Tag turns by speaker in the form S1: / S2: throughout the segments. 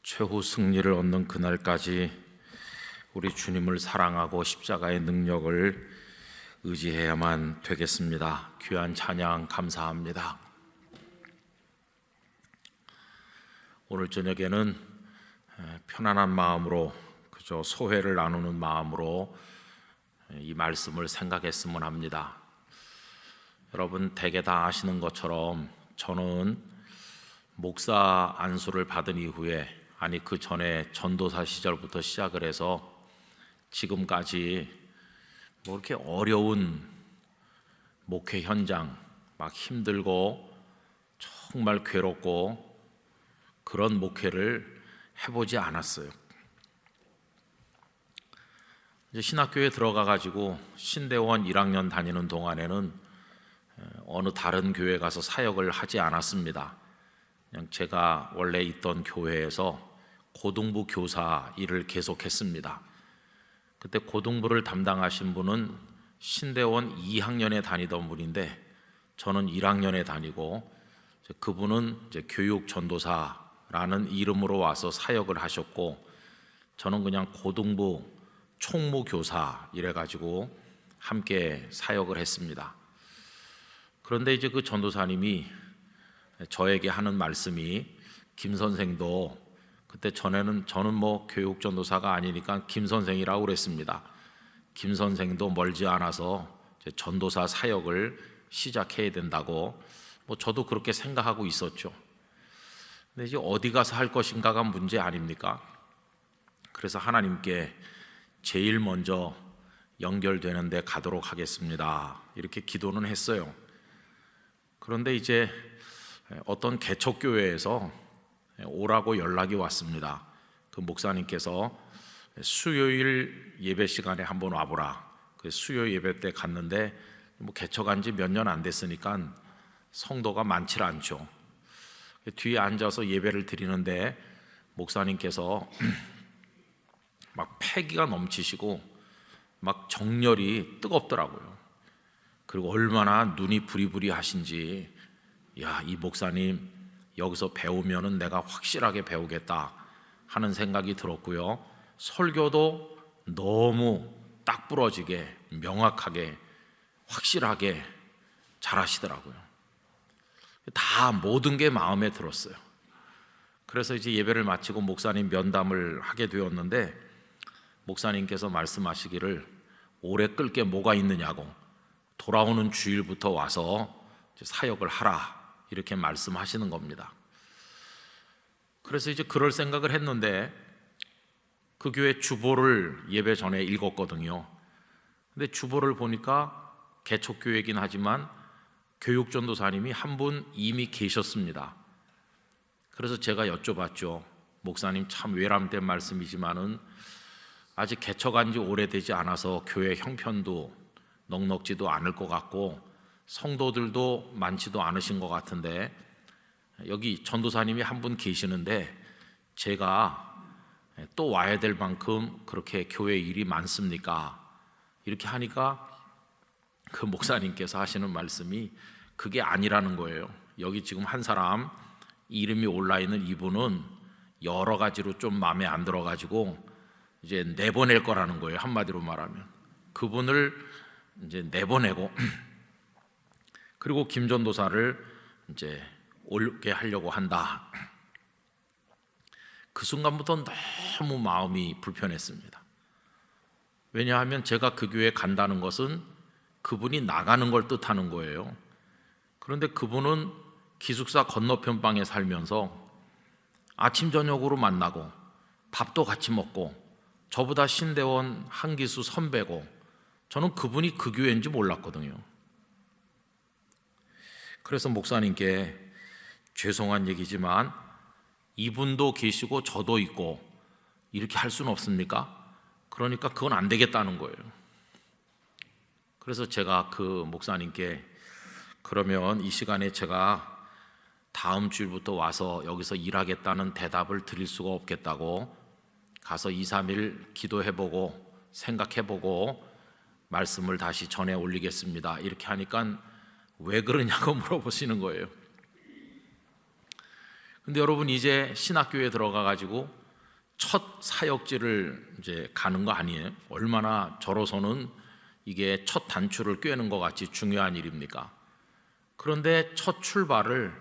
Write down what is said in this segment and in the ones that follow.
S1: 최후 승리를 얻는 그날까지 우리 주님을 사랑하고 십자가의 능력을 의지해야만 되겠습니다. 귀한 찬양 감사합니다. 오늘 저녁에는 편안한 마음으로 그저 소회를 나누는 마음으로 이 말씀을 생각했으면 합니다. 여러분 대개 다 아시는 것처럼 저는 목사 안수를 받은 이후에 그 전에 전도사 시절부터 시작을 해서 지금까지 이렇게 어려운 목회 현장, 막 힘들고 정말 괴롭고 그런 목회를 해보지 않았어요. 이제 신학교에 들어가가지고 신대원 1학년 다니는 동안에는 어느 다른 교회 가서 사역을 하지 않았습니다. 그냥 제가 원래 있던 교회에서 고등부 교사 일을 계속했습니다. 그때 고등부를 담당하신 분은 신대원 2학년에 다니던 분인데 저는 1학년에 다니고 그분은 이제 교육 전도사라는 이름으로 와서 사역을 하셨고 저는 그냥 고등부 총무 교사 이래가지고 함께 사역을 했습니다. 그런데 이제 그 전도사님이 저에게 하는 말씀이 김 선생도 그때 전에는 저는 교육 전도사가 아니니까 김 선생이라고 그랬습니다. 김 선생도 멀지 않아서 전도사 사역을 시작해야 된다고 저도 그렇게 생각하고 있었죠. 근데 이제 어디 가서 할 것인가가 문제 아닙니까? 그래서 하나님께 제일 먼저 연결되는 데 가도록 하겠습니다. 이렇게 기도는 했어요. 그런데 이제 어떤 개척교회에서 오라고 연락이 왔습니다. 그 목사님께서 수요일 예배 시간에 한번 와보라. 그 수요 예배 때 갔는데 개척한 지 몇 년 안 됐으니까 성도가 많지 않죠. 뒤에 앉아서 예배를 드리는데 목사님께서 막 패기가 넘치시고 막 정열이 뜨겁더라고요. 그리고 얼마나 눈이 부리부리 하신지, 이 목사님 여기서 배우면은 내가 확실하게 배우겠다 하는 생각이 들었고요. 설교도 너무 딱 부러지게 명확하게 확실하게 잘하시더라고요. 다 모든 게 마음에 들었어요. 그래서 이제 예배를 마치고 목사님 면담을 하게 되었는데 목사님께서 말씀하시기를 오래 끌 게 뭐가 있느냐고 돌아오는 주일부터 와서 사역을 하라 이렇게 말씀하시는 겁니다. 그래서 이제 그럴 생각을 했는데 그 교회 주보를 예배 전에 읽었거든요. 근데 주보를 보니까 개척교회이긴 하지만 교육전도사님이 한 분 이미 계셨습니다. 그래서 제가 여쭤봤죠. 목사님 참 외람된 말씀이지만은 아직 개척한 지 오래되지 않아서 교회 형편도 넉넉지도 않을 것 같고 성도들도 많지도 않으신 것 같은데 여기 전도사님이 한 분 계시는데 제가 또 와야 될 만큼 그렇게 교회 일이 많습니까? 이렇게 하니까 그 목사님께서 하시는 말씀이 그게 아니라는 거예요. 여기 지금 한 사람 이름이 올라있는 이분은 여러 가지로 좀 마음에 안 들어가지고 이제 내보낼 거라는 거예요. 한마디로 말하면 그분을 이제 내보내고 그리고 김 전도사를 이제 올게 하려고 한다. 그 순간부터 너무 마음이 불편했습니다. 왜냐하면 제가 그 교회에 간다는 것은 그분이 나가는 걸 뜻하는 거예요. 그런데 그분은 기숙사 건너편 방에 살면서 아침 저녁으로 만나고 밥도 같이 먹고 저보다 신대원 한 기수 선배고 저는 그분이 그 교회인지 몰랐거든요. 그래서 목사님께 죄송한 얘기지만 이분도 계시고 저도 있고 이렇게 할 수는 없습니까? 그러니까 그건 안 되겠다는 거예요. 그래서 제가 그 목사님께 그러면 이 시간에 제가 다음 주일부터 와서 여기서 일하겠다는 대답을 드릴 수가 없겠다고 가서 2, 3일 기도해보고 생각해보고 말씀을 다시 전해 올리겠습니다. 이렇게 하니까 왜 그러냐고 물어보시는 거예요. 근데 여러분 이제 신학교에 들어가 가지고 첫 사역지를 이제 가는 거 아니에요? 얼마나 저로서는 이게 첫 단추를 꿰는 것 같이 중요한 일입니까? 그런데 첫 출발을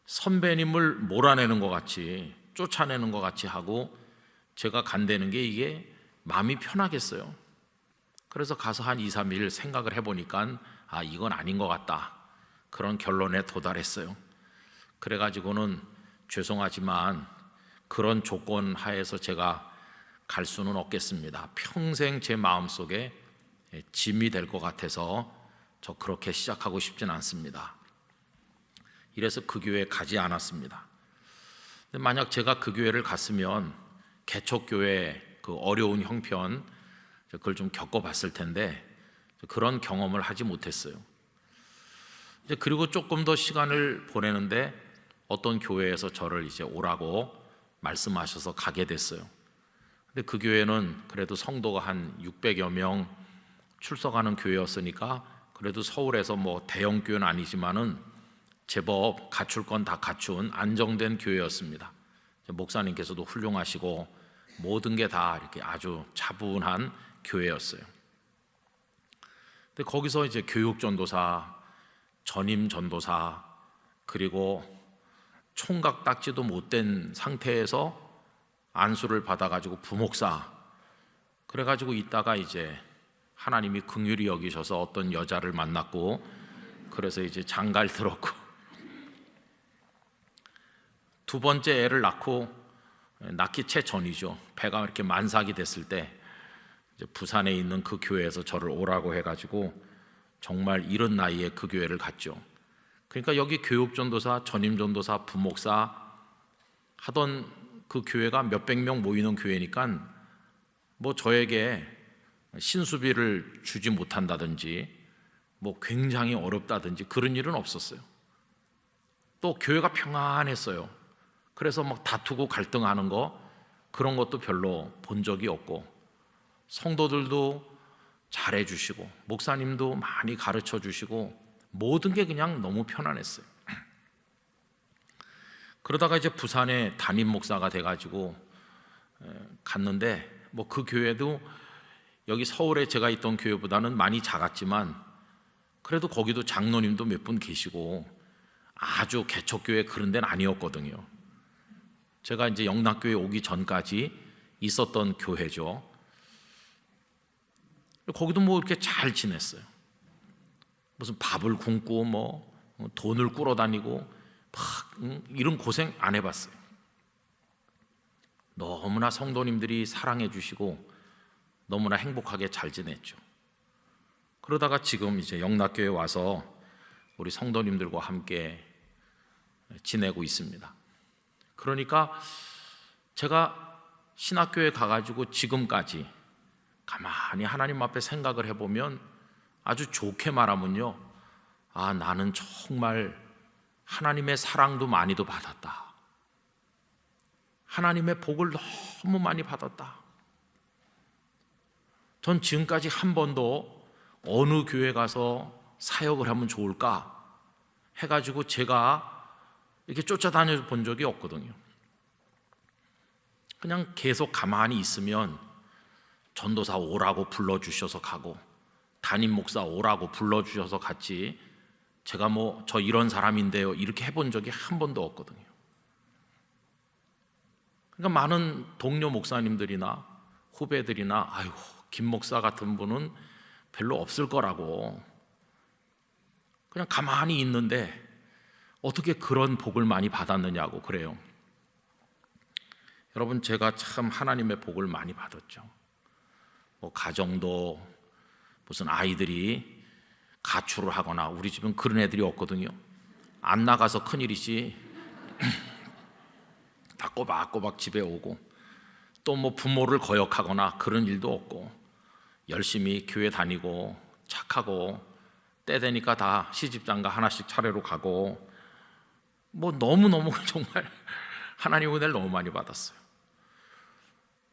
S1: 선배님을 몰아내는 것 같이, 쫓아내는 것 같이 하고 제가 간다는 게 이게 마음이 편하겠어요. 그래서 가서 한 2, 3일 생각을 해보니까 이건 아닌 것 같다, 그런 결론에 도달했어요. 그래가지고는 죄송하지만 그런 조건 하에서 제가 갈 수는 없겠습니다. 평생 제 마음속에 짐이 될 것 같아서 저 그렇게 시작하고 싶진 않습니다. 이래서 그 교회에 가지 않았습니다. 근데 만약 제가 그 교회를 갔으면 개척교회 그 어려운 형편, 그걸 좀 겪어봤을 텐데 그런 경험을 하지 못했어요. 이제 그리고 조금 더 시간을 보내는데 어떤 교회에서 저를 이제 오라고 말씀하셔서 가게 됐어요. 근데 그 교회는 그래도 성도가 한 600여 명 출석하는 교회였으니까 그래도 서울에서 뭐 대형 교회는 아니지만은 제법 갖출 건 다 갖춘 안정된 교회였습니다. 목사님께서도 훌륭하시고 모든 게 다 이렇게 아주 차분한 교회였어요. 근데 거기서 이제 교육전도사, 전임전도사, 그리고 총각 딱지도 못된 상태에서 안수를 받아가지고 부목사, 그래가지고 있다가 이제 하나님이 긍휼히 여기셔서 어떤 여자를 만났고, 그래서 이제 장가를 들었고, 두 번째 애를 낳기 채 전이죠. 배가 이렇게 만삭이 됐을 때 이제 부산에 있는 그 교회에서 저를 오라고 해가지고 정말 이른 나이에 그 교회를 갔죠. 그러니까 여기 교육전도사, 전임전도사, 부목사 하던 그 교회가 몇백 명 모이는 교회니까 뭐 저에게 신수비를 주지 못한다든지 뭐 굉장히 어렵다든지 그런 일은 없었어요. 또 교회가 평안했어요. 그래서 막 다투고 갈등하는 거, 그런 것도 별로 본 적이 없고, 성도들도 잘해 주시고 목사님도 많이 가르쳐 주시고 모든 게 그냥 너무 편안했어요. 그러다가 이제 부산에 담임 목사가 돼가지고 갔는데 뭐 그 교회도 여기 서울에 제가 있던 교회보다는 많이 작았지만 그래도 거기도 장로님도 몇 분 계시고 아주 개척교회 그런 데는 아니었거든요. 제가 이제 영락교회 오기 전까지 있었던 교회죠. 거기도 뭐 이렇게 잘 지냈어요. 무슨 밥을 굶고 뭐 돈을 꾸러 다니고 막 이런 고생 안 해봤어요. 너무나 성도님들이 사랑해 주시고 너무나 행복하게 잘 지냈죠. 그러다가 지금 이제 영락교회 와서 우리 성도님들과 함께 지내고 있습니다. 그러니까 제가 신학교에 가가지고 지금까지 가만히 하나님 앞에 생각을 해보면 아주 좋게 말하면요, 나는 정말 하나님의 사랑도 많이도 받았다, 하나님의 복을 너무 많이 받았다. 전 지금까지 한 번도 어느 교회 가서 사역을 하면 좋을까 해가지고 제가 이렇게 쫓아다녀 본 적이 없거든요. 그냥 계속 가만히 있으면 전도사 오라고 불러주셔서 가고 담임 목사 오라고 불러주셔서 갔지, 제가 뭐 저 이런 사람인데요 이렇게 해본 적이 한 번도 없거든요. 그러니까 많은 동료 목사님들이나 후배들이나 아이고 김 목사 같은 분은 별로 없을 거라고, 그냥 가만히 있는데 어떻게 그런 복을 많이 받았느냐고 그래요. 여러분, 제가 참 하나님의 복을 많이 받았죠. 뭐 가정도 무슨 아이들이 가출을 하거나, 우리 집은 그런 애들이 없거든요. 안 나가서 큰일이지 다 꼬박꼬박 집에 오고, 또 뭐 부모를 거역하거나 그런 일도 없고, 열심히 교회 다니고 착하고 때 되니까 다 시집장가 하나씩 차례로 가고, 뭐 너무너무 정말 하나님 은혜를 너무 많이 받았어요.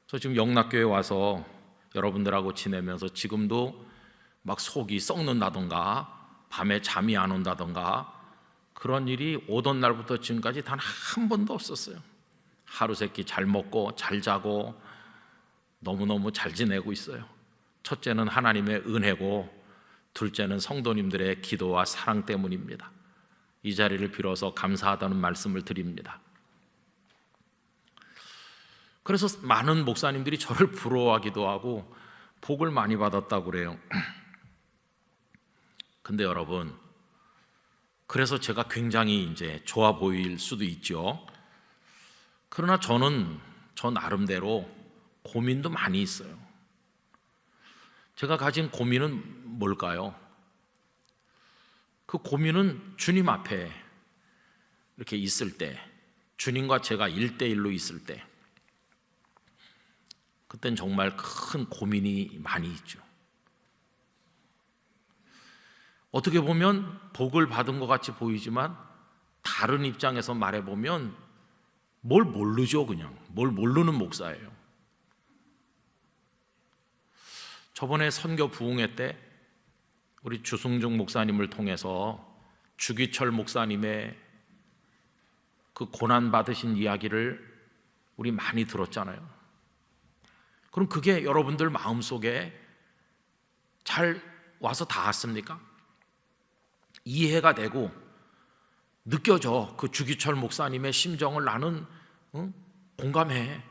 S1: 저 지금 영락교회 와서 여러분들하고 지내면서 지금도 막 속이 썩는다던가 밤에 잠이 안 온다던가 그런 일이 오던 날부터 지금까지 단 한 번도 없었어요. 하루 세끼 잘 먹고 잘 자고 너무너무 잘 지내고 있어요. 첫째는 하나님의 은혜고 둘째는 성도님들의 기도와 사랑 때문입니다. 이 자리를 빌어서 감사하다는 말씀을 드립니다. 그래서 많은 목사님들이 저를 부러워하기도 하고 복을 많이 받았다고 그래요. 근데 여러분, 그래서 제가 굉장히 이제 좋아 보일 수도 있죠. 그러나 저는 저 나름대로 고민도 많이 있어요. 제가 가진 고민은 뭘까요? 그 고민은 주님 앞에 이렇게 있을 때, 주님과 제가 1대1로 있을 때, 그땐 정말 큰 고민이 많이 있죠. 어떻게 보면 복을 받은 것 같이 보이지만 다른 입장에서 말해보면 뭘 모르죠. 그냥 뭘 모르는 목사예요. 저번에 선교 부흥회 때 우리 주승중 목사님을 통해서 주기철 목사님의 그 고난 받으신 이야기를 우리 많이 들었잖아요. 그럼 그게 여러분들 마음속에 잘 와서 닿았습니까? 이해가 되고 느껴져. 그 주기철 목사님의 심정을 나는 공감해.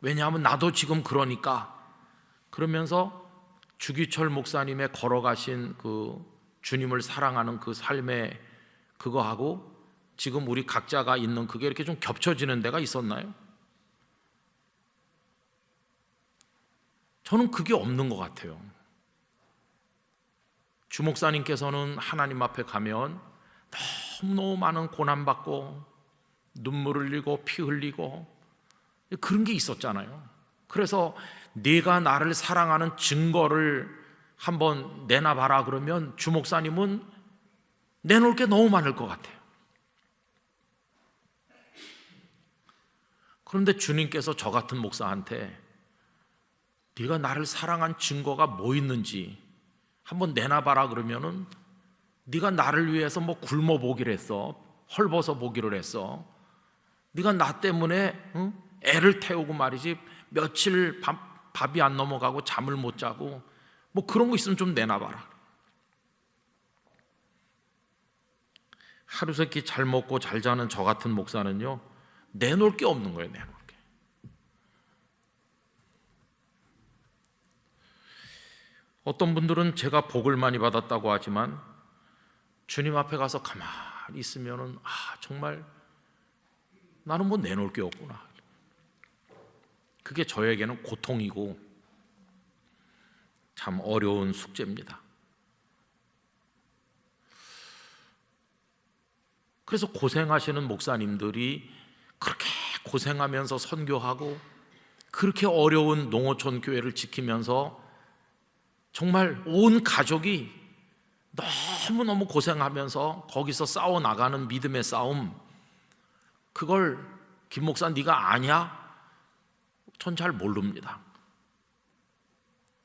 S1: 왜냐하면 나도 지금 그러니까. 그러면서 주기철 목사님의 걸어가신 그 주님을 사랑하는 그 삶의 그거하고 지금 우리 각자가 있는 그게 이렇게 좀 겹쳐지는 데가 있었나요? 저는 그게 없는 것 같아요. 주 목사님께서는 하나님 앞에 가면 너무너무 많은 고난받고 눈물 흘리고 피 흘리고 그런 게 있었잖아요. 그래서 네가 나를 사랑하는 증거를 한번 내놔봐라 그러면 주 목사님은 내놓을 게 너무 많을 것 같아요. 그런데 주님께서 저 같은 목사한테 네가 나를 사랑한 증거가 뭐 있는지 한번 내놔봐라 그러면은 네가 나를 위해서 뭐 굶어 보기로 했어, 헐벗어 보기로 했어, 네가 나 때문에 애를 태우고 말이지 며칠 밥이 안 넘어가고 잠을 못 자고 뭐 그런 거 있으면 좀 내놔봐라. 하루 세끼 잘 먹고 잘 자는 저 같은 목사는요 내놓을 게 없는 거예요. 내놓을 게. 어떤 분들은 제가 복을 많이 받았다고 하지만 주님 앞에 가서 가만히 있으면은 정말 나는 뭐 내놓을 게 없구나. 그게 저에게는 고통이고 참 어려운 숙제입니다. 그래서 고생하시는 목사님들이 그렇게 고생하면서 선교하고 그렇게 어려운 농어촌 교회를 지키면서 정말 온 가족이 너무너무 고생하면서 거기서 싸워나가는 믿음의 싸움, 그걸 김 목사 네가 아냐? 전 잘 모릅니다.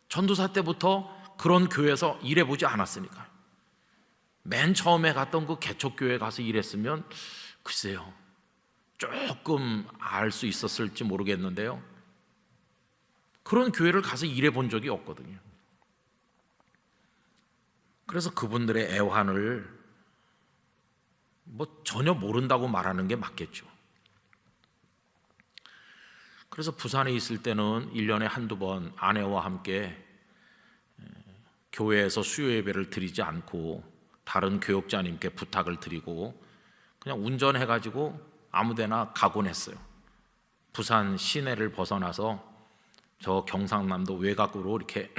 S1: 전도사 때부터 그런 교회에서 일해보지 않았으니까요. 맨 처음에 갔던 그 개척교회 가서 일했으면 글쎄요 조금 알 수 있었을지 모르겠는데요, 그런 교회를 가서 일해본 적이 없거든요. 그래서 그분들의 애환을 뭐 전혀 모른다고 말하는 게 맞겠죠. 그래서 부산에 있을 때는 1년에 한두 번 아내와 함께 교회에서 수요 예배를 드리지 않고 다른 교역자님께 부탁을 드리고 그냥 운전해가지고 아무데나 가곤 했어요. 부산 시내를 벗어나서 저 경상남도 외곽으로 이렇게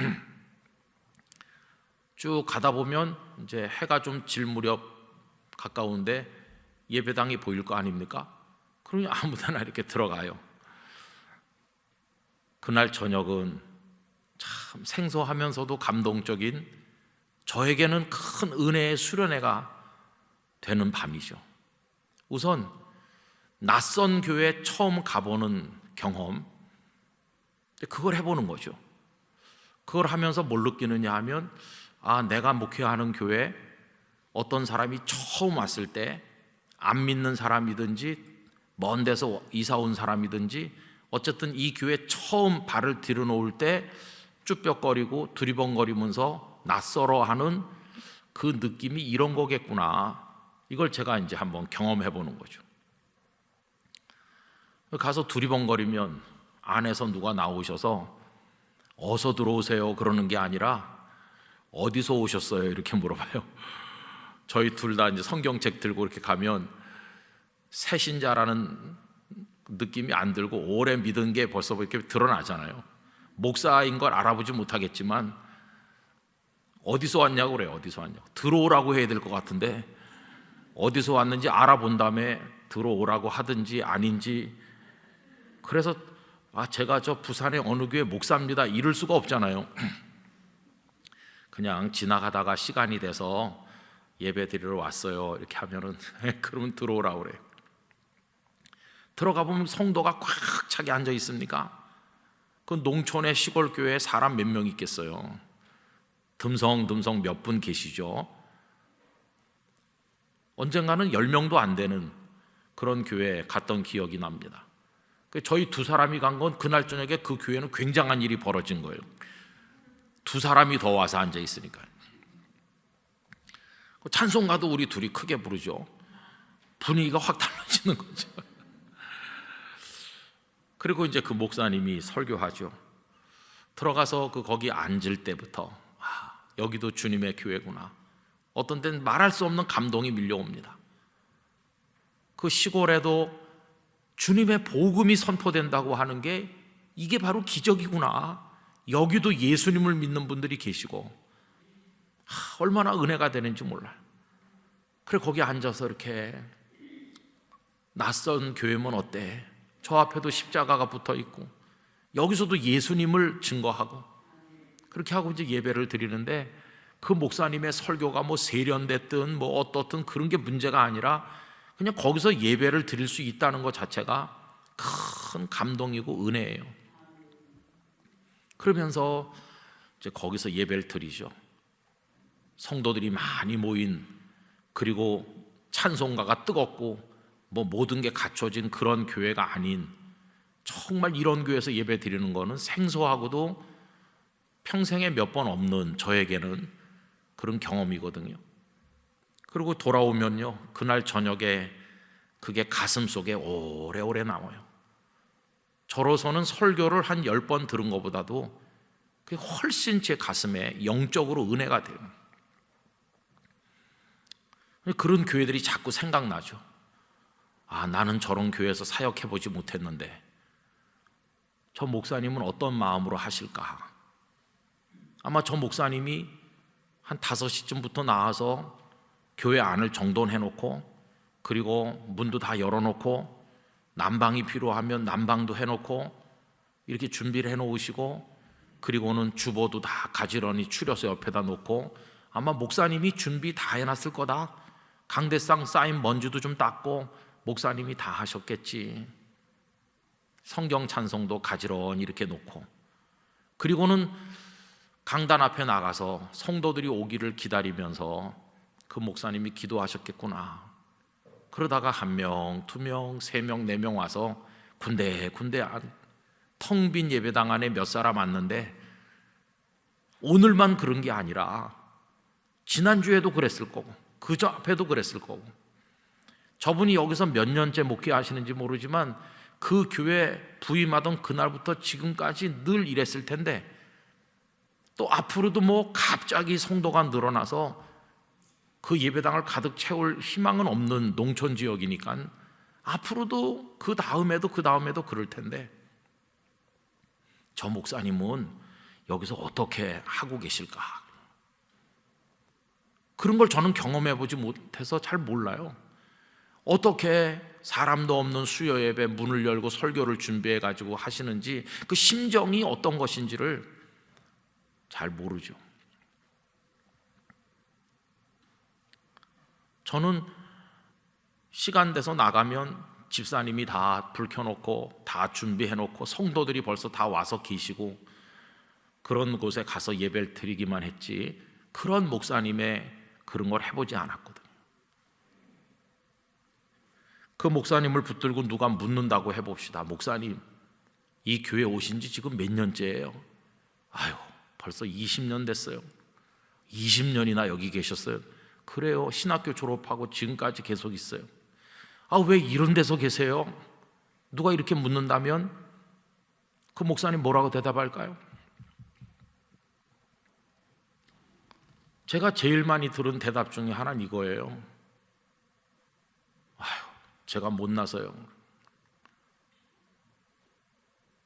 S1: 쭉 가다 보면 이제 해가 좀 질 무렵 가까운데 예배당이 보일 거 아닙니까? 그러니 아무데나 이렇게 들어가요. 그날 저녁은 참 생소하면서도 감동적인, 저에게는 큰 은혜의 수련회가 되는 밤이죠. 우선 낯선 교회에 처음 가보는 경험, 그걸 해보는 거죠. 그걸 하면서 뭘 느끼느냐 하면 내가 목회하는 교회 어떤 사람이 처음 왔을 때 안 믿는 사람이든지 먼 데서 이사 온 사람이든지 어쨌든 이 교회 처음 발을 들여놓을 때 쭈뼛거리고 두리번거리면서 낯설어하는 그 느낌이 이런 거겠구나. 이걸 제가 이제 한번 경험해 보는 거죠. 가서 두리번거리면 안에서 누가 나오셔서 어서 들어오세요 그러는 게 아니라 어디서 오셨어요 이렇게 물어봐요. 저희 둘 다 이제 성경책 들고 이렇게 가면 새신자라는 느낌이 안 들고 오래 믿은 게 벌써 이렇게 드러나잖아요. 목사인 걸 알아보지 못하겠지만 어디서 왔냐고 그래요. 어디서 왔냐고. 들어오라고 해야 될 것 같은데 어디서 왔는지 알아본 다음에 들어오라고 하든지 아닌지. 그래서 제가 저 부산의 어느 교회 목사입니다 이럴 수가 없잖아요. 그냥 지나가다가 시간이 돼서 예배 드리러 왔어요 이렇게 하면은 그러면 들어오라고 그래요. 들어가 보면 성도가 꽉 차게 앉아 있습니까? 그 농촌의 시골 교회에 사람 몇 명 있겠어요? 듬성듬성 몇 분 계시죠? 언젠가는 10명도 안 되는 그런 교회에 갔던 기억이 납니다. 저희 두 사람이 간 건 그날 저녁에 그 교회는 굉장한 일이 벌어진 거예요. 두 사람이 더 와서 앉아 있으니까요. 찬송가도 우리 둘이 크게 부르죠. 분위기가 확 달라지는 거죠. 그리고 이제 그 목사님이 설교하죠. 들어가서 거기 앉을 때부터 여기도 주님의 교회구나. 어떤 때는 말할 수 없는 감동이 밀려옵니다. 그 시골에도 주님의 복음이 선포된다고 하는 게 이게 바로 기적이구나. 여기도 예수님을 믿는 분들이 계시고 얼마나 은혜가 되는지 몰라요. 그래 거기 앉아서 이렇게 낯선 교회면 어때? 저 앞에도 십자가가 붙어 있고 여기서도 예수님을 증거하고 그렇게 하고 이제 예배를 드리는데 그 목사님의 설교가 뭐 세련됐든 뭐 어떻든 그런 게 문제가 아니라 그냥 거기서 예배를 드릴 수 있다는 것 자체가 큰 감동이고 은혜예요. 그러면서 이제 거기서 예배를 드리죠. 성도들이 많이 모인, 그리고 찬송가가 뜨겁고 뭐 모든 게 갖춰진 그런 교회가 아닌, 정말 이런 교회에서 예배 드리는 거는 생소하고도 평생에 몇 번 없는 저에게는 그런 경험이거든요. 그리고 돌아오면요, 그날 저녁에 그게 가슴 속에 오래오래 남아요. 저로서는 설교를 한 10번 들은 것보다도 그게 훨씬 제 가슴에 영적으로 은혜가 돼요. 그런 교회들이 자꾸 생각나죠. 나는 저런 교회에서 사역해보지 못했는데 저 목사님은 어떤 마음으로 하실까? 아마 저 목사님이 한 5시쯤부터 나와서 교회 안을 정돈해놓고, 그리고 문도 다 열어놓고, 난방이 필요하면 난방도 해놓고 이렇게 준비를 해놓으시고, 그리고는 주보도 다 가지런히 추려서 옆에다 놓고, 아마 목사님이 준비 다 해놨을 거다. 강대상 쌓인 먼지도 좀 닦고 목사님이 다 하셨겠지. 성경 찬송도 가지런히 이렇게 놓고, 그리고는 강단 앞에 나가서 성도들이 오기를 기다리면서 그 목사님이 기도하셨겠구나. 그러다가 1명, 2명, 3명, 4명 와서 군데군데 텅 빈 예배당 안에 몇 사람 왔는데, 오늘만 그런 게 아니라 지난주에도 그랬을 거고 그저 앞에도 그랬을 거고, 저분이 여기서 몇 년째 목회하시는지 모르지만 그 교회 부임하던 그날부터 지금까지 늘 이랬을 텐데, 또 앞으로도 뭐 갑자기 성도가 늘어나서 그 예배당을 가득 채울 희망은 없는 농촌 지역이니까 앞으로도 그 다음에도 그럴 텐데, 저 목사님은 여기서 어떻게 하고 계실까? 그런 걸 저는 경험해 보지 못해서 잘 몰라요. 어떻게 사람도 없는 수요 예배 문을 열고 설교를 준비해 가지고 하시는지, 그 심정이 어떤 것인지를 잘 모르죠. 저는 시간 돼서 나가면 집사님이 다 불 켜놓고 다 준비해 놓고 성도들이 벌써 다 와서 계시고 그런 곳에 가서 예배를 드리기만 했지, 그런 목사님의 그런 걸 해보지 않았거든요. 그 목사님을 붙들고 누가 묻는다고 해봅시다. 목사님, 이 교회 오신 지 지금 몇 년째예요? 아유, 벌써 20년 됐어요. 20년이나 여기 계셨어요? 그래요. 신학교 졸업하고 지금까지 계속 있어요. 아, 왜 이런 데서 계세요? 누가 이렇게 묻는다면 그 목사님 뭐라고 대답할까요? 제가 제일 많이 들은 대답 중에 하나는 이거예요. 아유, 제가 못나서요.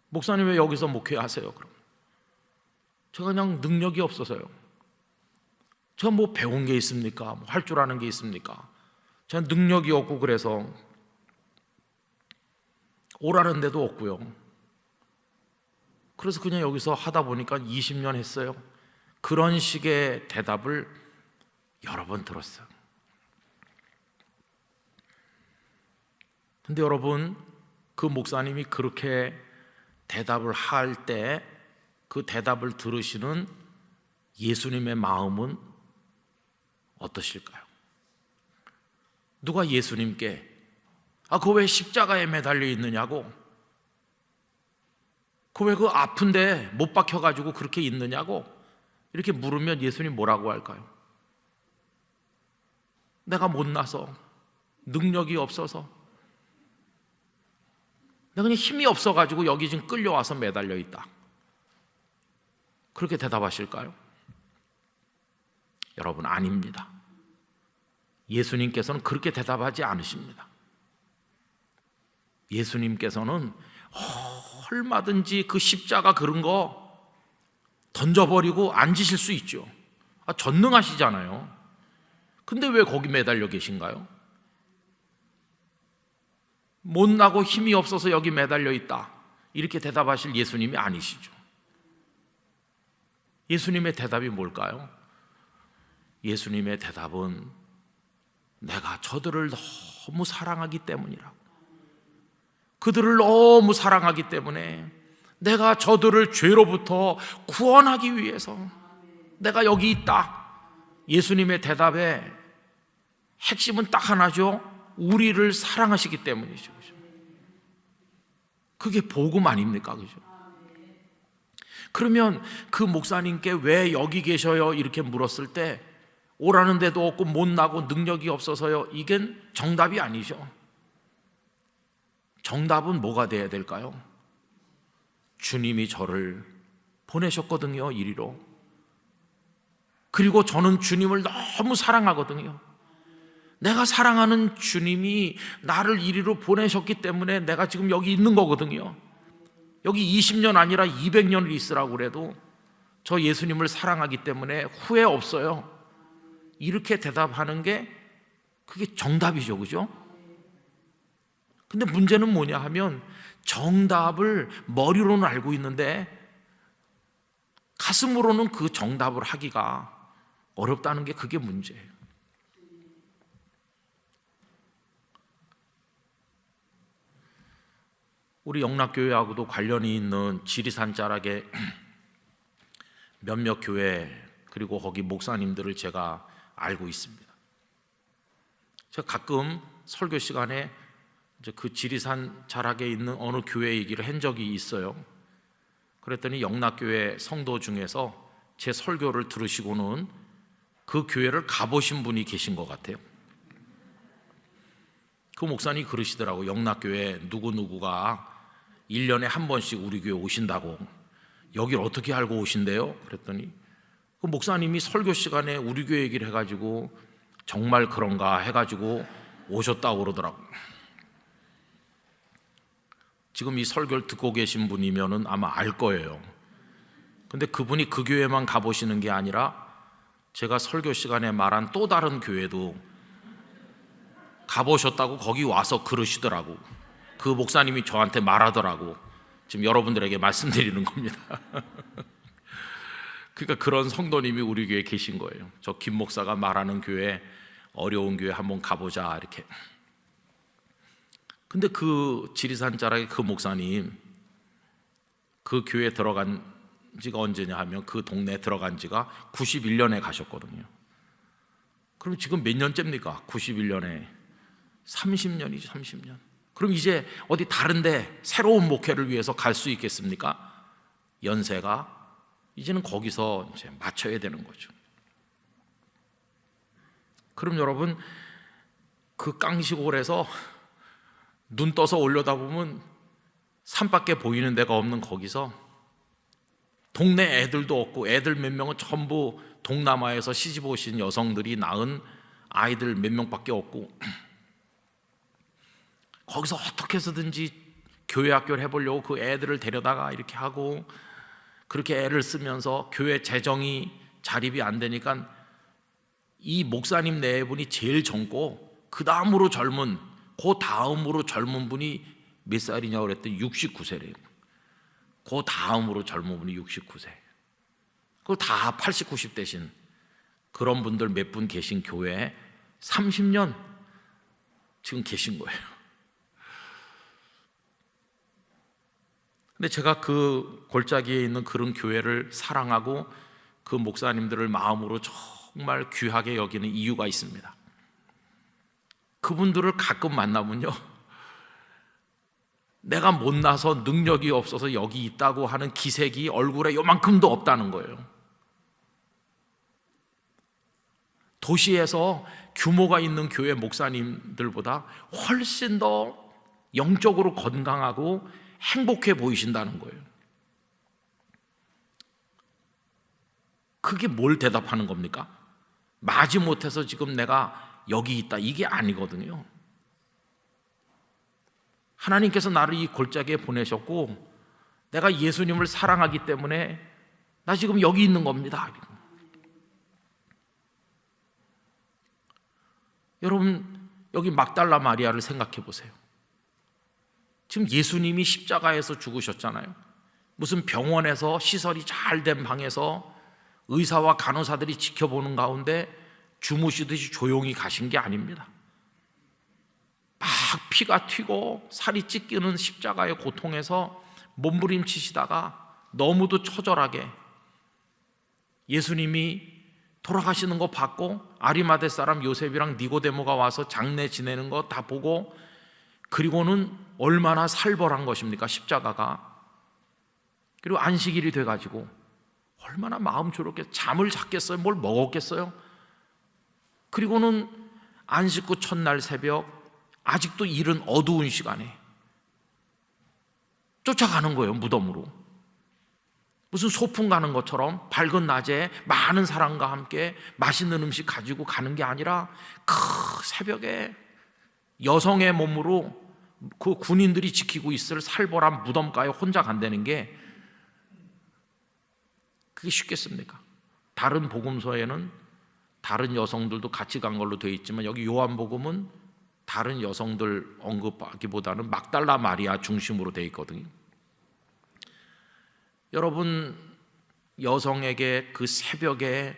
S1: 목사님 왜 여기서 목회하세요? 그럼 제가 그냥 능력이 없어서요. 제가 뭐 배운 게 있습니까? 뭐 할 줄 아는 게 있습니까? 제가 능력이 없고 그래서 오라는 데도 없고요. 그래서 그냥 여기서 하다 보니까 20년 했어요. 그런 식의 대답을 여러 번 들었어요. 근데 여러분, 그 목사님이 그렇게 대답을 할 때 그 대답을 들으시는 예수님의 마음은 어떠실까요? 누가 예수님께 그거 왜 십자가에 매달려 있느냐고, 그거 왜 그 아픈데 못 박혀가지고 그렇게 있느냐고 이렇게 물으면 예수님 뭐라고 할까요? 내가 못나서, 능력이 없어서, 내가 그냥 힘이 없어가지고 여기 지금 끌려와서 매달려 있다, 그렇게 대답하실까요? 여러분, 아닙니다. 예수님께서는 그렇게 대답하지 않으십니다. 예수님께서는 얼마든지 그 십자가 그런 거 던져버리고 앉으실 수 있죠. 전능하시잖아요. 근데 왜 거기 매달려 계신가요? 못나고 힘이 없어서 여기 매달려 있다, 이렇게 대답하실 예수님이 아니시죠. 예수님의 대답이 뭘까요? 예수님의 대답은 내가 저들을 너무 사랑하기 때문이라고, 그들을 너무 사랑하기 때문에 내가 저들을 죄로부터 구원하기 위해서 내가 여기 있다. 예수님의 대답의 핵심은 딱 하나죠. 우리를 사랑하시기 때문이죠. 그게 복음 아닙니까? 그죠? 그러면 그 목사님께 왜 여기 계셔요? 이렇게 물었을 때 오라는 데도 없고 못나고 능력이 없어서요, 이게 정답이 아니죠. 정답은 뭐가 돼야 될까요? 주님이 저를 보내셨거든요, 이리로. 그리고 저는 주님을 너무 사랑하거든요. 내가 사랑하는 주님이 나를 이리로 보내셨기 때문에 내가 지금 여기 있는 거거든요. 여기 20년 아니라 200년을 있으라고 그래도 저 예수님을 사랑하기 때문에 후회 없어요. 이렇게 대답하는 게 그게 정답이죠, 그죠? 근데 문제는 뭐냐 하면 정답을 머리로는 알고 있는데 가슴으로는 그 정답을 하기가 어렵다는 게 그게 문제예요. 우리 영락교회하고도 관련이 있는 지리산 자락의 몇몇 교회, 그리고 거기 목사님들을 제가 알고 있습니다. 제가 가끔 설교 시간에 그 지리산 자락에 있는 어느 교회 얘기를 한 적이 있어요. 그랬더니 영락교회 성도 중에서 제 설교를 들으시고는 그 교회를 가보신 분이 계신 것 같아요. 그 목사님이 그러시더라고. 영락교회 누구누구가 1년에 한 번씩 우리 교회 오신다고. 여길 어떻게 알고 오신대요? 그랬더니 그 목사님이 설교 시간에 우리 교회 얘기를 해가지고 정말 그런가 해가지고 오셨다고 그러더라고. 지금 이 설교를 듣고 계신 분이면은 아마 알 거예요. 근데 그분이 그 교회만 가보시는 게 아니라 제가 설교 시간에 말한 또 다른 교회도 가보셨다고 거기 와서 그러시더라고. 그 목사님이 저한테 말하더라고. 지금 여러분들에게 말씀드리는 겁니다. 그러니까 그런 성도님이 우리 교회에 계신 거예요. 저 김 목사가 말하는 교회, 어려운 교회 한번 가보자 이렇게. 근데 그 지리산 자락의 그 목사님, 그 교회에 들어간 지가 언제냐 하면 그 동네에 들어간 지가 91년에 가셨거든요. 그럼 지금 몇 년째입니까? 91년에 30년이죠, 30년. 그럼 이제 어디 다른데 새로운 목회를 위해서 갈 수 있겠습니까? 연세가 이제는 거기서 이제 맞춰야 되는 거죠. 그럼 여러분, 그 깡시골에서 눈 떠서 올려다보면 산밖에 보이는 데가 없는 거기서 동네 애들도 없고, 애들 몇 명은 전부 동남아에서 시집 오신 여성들이 낳은 아이들 몇 명밖에 없고, 거기서 어떻게 해서든지 교회 학교를 해보려고 그 애들을 데려다가 이렇게 하고, 그렇게 애를 쓰면서 교회 재정이 자립이 안 되니까 이 목사님 네 분이 제일 젊고, 그 다음으로 젊은 분이 몇 살이냐고 그랬더니 69세래요. 그 다음으로 젊은 분이 69세. 그거 다 80, 90 되신 그런 분들 몇 분 계신 교회에 30년 지금 계신 거예요. 근데 제가 그 골짜기에 있는 그런 교회를 사랑하고 그 목사님들을 마음으로 정말 귀하게 여기는 이유가 있습니다. 그분들을 가끔 만나면요, 내가 못나서 능력이 없어서 여기 있다고 하는 기색이 얼굴에 요만큼도 없다는 거예요. 도시에서 규모가 있는 교회 목사님들보다 훨씬 더 영적으로 건강하고 행복해 보이신다는 거예요. 그게 뭘 대답하는 겁니까? 마지못해서 지금 내가 여기 있다, 이게 아니거든요. 하나님께서 나를 이 골짜기에 보내셨고, 내가 예수님을 사랑하기 때문에 나 지금 여기 있는 겁니다. 여러분, 여기 막달라 마리아를 생각해 보세요. 지금 예수님이 십자가에서 죽으셨잖아요. 무슨 병원에서 시설이 잘 된 방에서 의사와 간호사들이 지켜보는 가운데 주무시듯이 조용히 가신 게 아닙니다. 막 피가 튀고 살이 찢기는 십자가의 고통에서 몸부림치시다가 너무도 처절하게 예수님이 돌아가시는 거 봤고, 아리마대 사람 요셉이랑 니고데모가 와서 장례 지내는 거 다 보고, 그리고는 얼마나 살벌한 것입니까, 십자가가. 그리고 안식일이 돼가지고 얼마나 마음 졸였겠어요. 잠을 잤겠어요? 뭘 먹었겠어요? 그리고는 안식 후 첫날 새벽, 아직도 이른 어두운 시간에 쫓아가는 거예요, 무덤으로. 무슨 소풍 가는 것처럼 밝은 낮에 많은 사람과 함께 맛있는 음식 가지고 가는 게 아니라 그 새벽에 여성의 몸으로 그 군인들이 지키고 있을 살벌한 무덤가에 혼자 간다는 게 그게 쉽겠습니까? 다른 복음서에는 다른 여성들도 같이 간 걸로 되어 있지만, 여기 요한복음은 다른 여성들 언급하기보다는 막달라 마리아 중심으로 되어 있거든요. 여러분, 여성에게 그 새벽에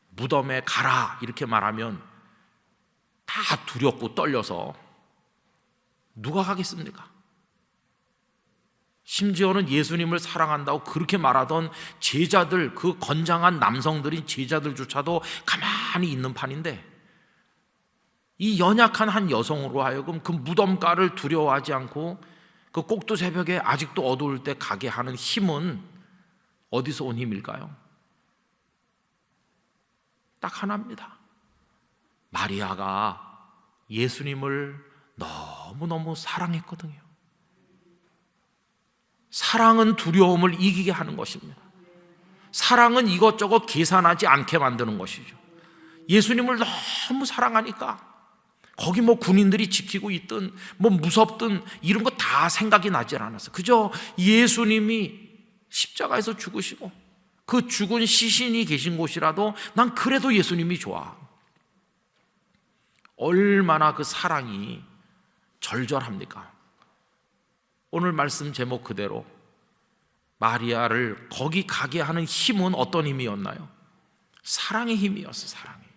S1: 무덤에 가라 이렇게 말하면 다 두렵고 떨려서 누가 가겠습니까? 심지어는 예수님을 사랑한다고 그렇게 말하던 제자들, 그 건장한 남성들인 제자들조차도 가만히 있는 판인데, 이 연약한 한 여성으로 하여금 그 무덤가를 두려워하지 않고 그 꼭두 새벽에 아직도 어두울 때 가게 하는 힘은 어디서 온 힘일까요? 딱 하나입니다. 마리아가 예수님을 너무너무 사랑했거든요. 사랑은 두려움을 이기게 하는 것입니다. 사랑은 이것저것 계산하지 않게 만드는 것이죠. 예수님을 너무 사랑하니까 거기 뭐 군인들이 지키고 있든 뭐 무섭든 이런 거 다 생각이 나지 않았어요. 그저 예수님이 십자가에서 죽으시고 그 죽은 시신이 계신 곳이라도 난 그래도 예수님이 좋아. 얼마나 그 사랑이 절절합니까? 오늘 말씀 제목 그대로 마리아를 거기 가게 하는 힘은 어떤 힘이었나요? 사랑의 힘이었어요. 사랑의.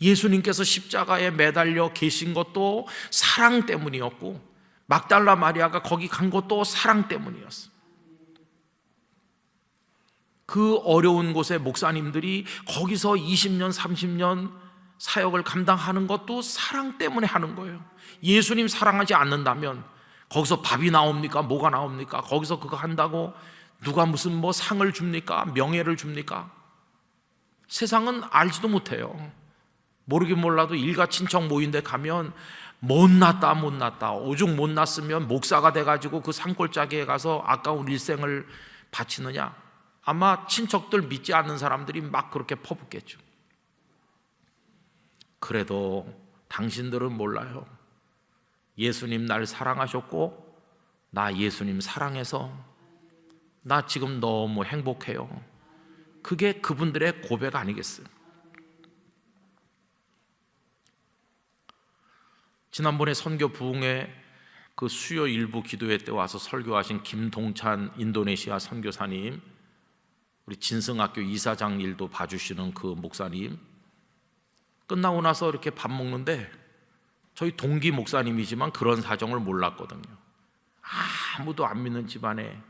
S1: 예수님께서 십자가에 매달려 계신 것도 사랑 때문이었고, 막달라 마리아가 거기 간 것도 사랑 때문이었어요. 그 어려운 곳에 목사님들이 거기서 20년, 30년 사역을 감당하는 것도 사랑 때문에 하는 거예요. 예수님 사랑하지 않는다면 거기서 밥이 나옵니까? 뭐가 나옵니까? 거기서 그거 한다고 누가 무슨 뭐 상을 줍니까? 명예를 줍니까? 세상은 알지도 못해요. 모르긴 몰라도 일가 친척 모인데 가면 못났다 오죽 못났으면 목사가 돼가지고 그 산골짜기에 가서 아까운 일생을 바치느냐? 아마 친척들 믿지 않는 사람들이 막 그렇게 퍼붓겠죠. 그래도 당신들은 몰라요. 예수님 날 사랑하셨고 나 예수님 사랑해서 나 지금 너무 행복해요. 그게 그분들의 고백 아니겠어요? 지난번에 선교 부흥회 그 수요 일부 기도회 때 와서 설교하신 김동찬 인도네시아 선교사님, 우리 진성학교 이사장 일도 봐주시는 그 목사님, 끝나고 나서 이렇게 밥 먹는데 저희 동기 목사님이지만 그런 사정을 몰랐거든요. 아무도 안 믿는 집안에